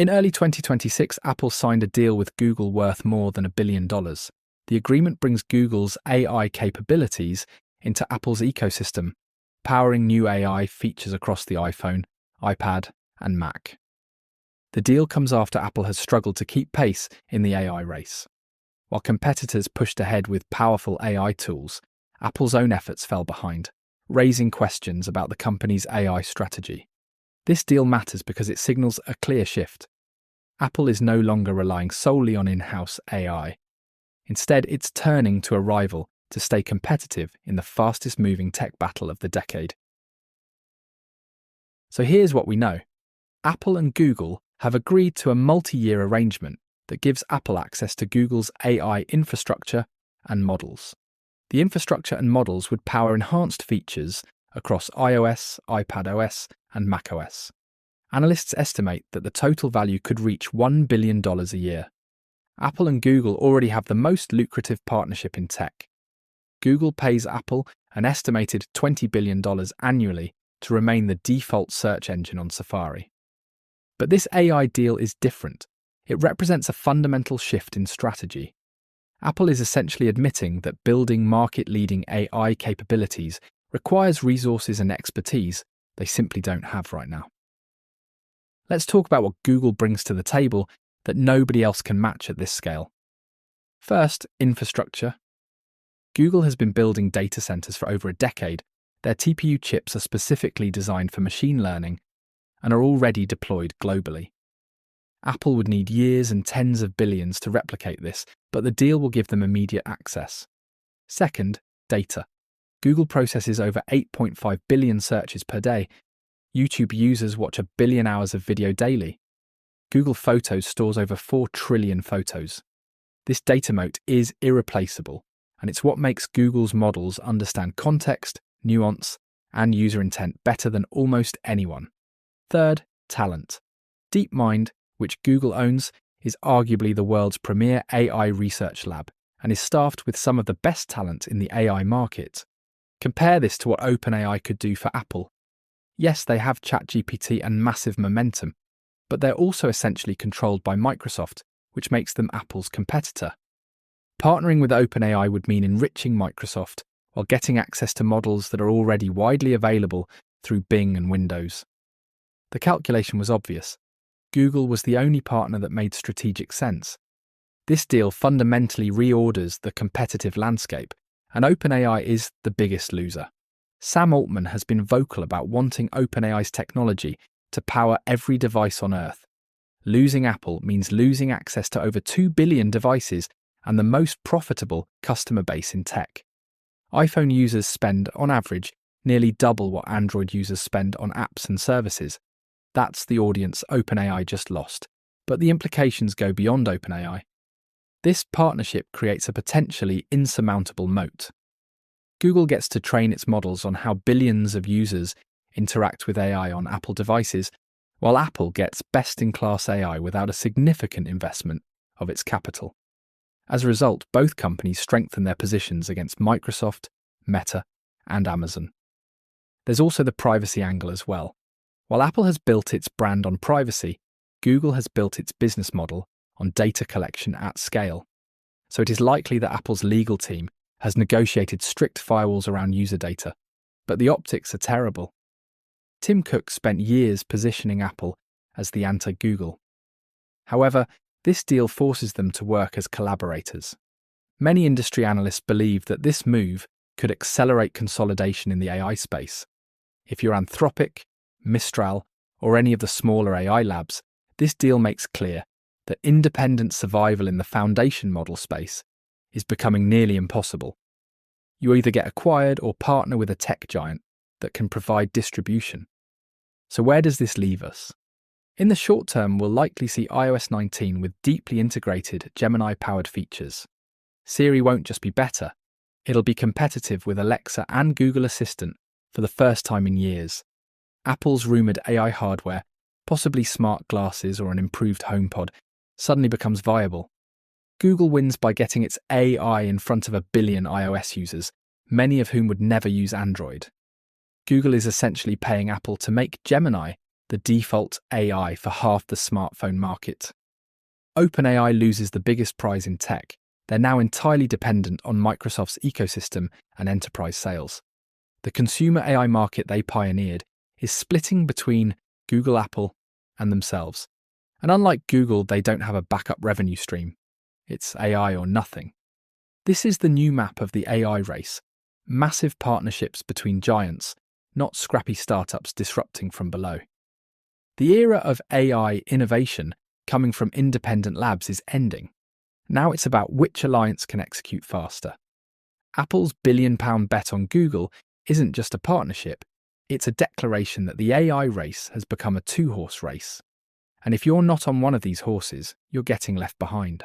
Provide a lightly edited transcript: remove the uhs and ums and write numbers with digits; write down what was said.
In early 2026, Apple signed a deal with Google worth more than $1 billion. The agreement brings Google's AI capabilities into Apple's ecosystem, powering new AI features across the iPhone, iPad, and Mac. The deal comes after Apple has struggled to keep pace in the AI race. While competitors pushed ahead with powerful AI tools, Apple's own efforts fell behind, raising questions about the company's AI strategy. This deal matters because it signals a clear shift. Apple is no longer relying solely on in-house AI. Instead, it's turning to a rival to stay competitive in the fastest-moving tech battle of the decade. So here's what we know. Apple and Google have agreed to a multi-year arrangement that gives Apple access to Google's AI infrastructure and models. The infrastructure and models would power enhanced features across iOS, iPadOS, and macOS. Analysts estimate that the total value could reach $1 billion a year. Apple and Google already have the most lucrative partnership in tech. Google pays Apple an estimated $20 billion annually to remain the default search engine on Safari. But this AI deal is different. It represents a fundamental shift in strategy. Apple is essentially admitting that building market-leading AI capabilities requires resources and expertise they simply don't have right now. Let's talk about what Google brings to the table that nobody else can match at this scale. First, infrastructure. Google has been building data centers for over a decade. Their TPU chips are specifically designed for machine learning and are already deployed globally. Apple would need years and tens of billions to replicate this, but the deal will give them immediate access. Second, data. Google processes over 8.5 billion searches per day. YouTube users watch 1 billion hours of video daily. Google Photos stores over 4 trillion photos. This data moat is irreplaceable, and it's what makes Google's models understand context, nuance, and user intent better than almost anyone. Third, talent. DeepMind, which Google owns, is arguably the world's premier AI research lab and is staffed with some of the best talent in the AI market. Compare this to what OpenAI could do for Apple. Yes, they have ChatGPT and massive momentum, but they're also essentially controlled by Microsoft, which makes them Apple's competitor. Partnering with OpenAI would mean enriching Microsoft while getting access to models that are already widely available through Bing and Windows. The calculation was obvious. Google was the only partner that made strategic sense. This deal fundamentally reorders the competitive landscape, and OpenAI is the biggest loser. Sam Altman has been vocal about wanting OpenAI's technology to power every device on Earth. Losing Apple means losing access to over 2 billion devices and the most profitable customer base in tech. iPhone users spend, on average, nearly double what Android users spend on apps and services. That's the audience OpenAI just lost, but the implications go beyond OpenAI. This partnership creates a potentially insurmountable moat. Google gets to train its models on how billions of users interact with AI on Apple devices, while Apple gets best-in-class AI without a significant investment of its capital. As a result, both companies strengthen their positions against Microsoft, Meta, and Amazon. There's also the privacy angle as well. While Apple has built its brand on privacy, Google has built its business model on data collection at scale. So it is likely that Apple's legal team has negotiated strict firewalls around user data, but the optics are terrible. Tim Cook spent years positioning Apple as the anti-Google. However, this deal forces them to work as collaborators. Many industry analysts believe that this move could accelerate consolidation in the AI space. If you're Anthropic, Mistral, or any of the smaller AI labs, this deal makes clear that independent survival in the foundation model space is becoming nearly impossible. You either get acquired or partner with a tech giant that can provide distribution. So where does this leave us? In the short term, we'll likely see iOS 19 with deeply integrated Gemini-powered features. Siri won't just be better, it'll be competitive with Alexa and Google Assistant for the first time in years. Apple's rumoured AI hardware, possibly smart glasses or an improved HomePod, suddenly becomes viable. Google wins by getting its AI in front of 1 billion iOS users, many of whom would never use Android. Google is essentially paying Apple to make Gemini the default AI for half the smartphone market. OpenAI loses the biggest prize in tech. They're now entirely dependent on Microsoft's ecosystem and enterprise sales. The consumer AI market they pioneered is splitting between Google, Apple, and themselves. And unlike Google, they don't have a backup revenue stream. It's AI or nothing. This is the new map of the AI race. Massive partnerships between giants, not scrappy startups disrupting from below. The era of AI innovation coming from independent labs is ending. Now it's about which alliance can execute faster. Apple's billion-pound bet on Google isn't just a partnership, it's a declaration that the AI race has become a two-horse race. And if you're not on one of these horses, you're getting left behind.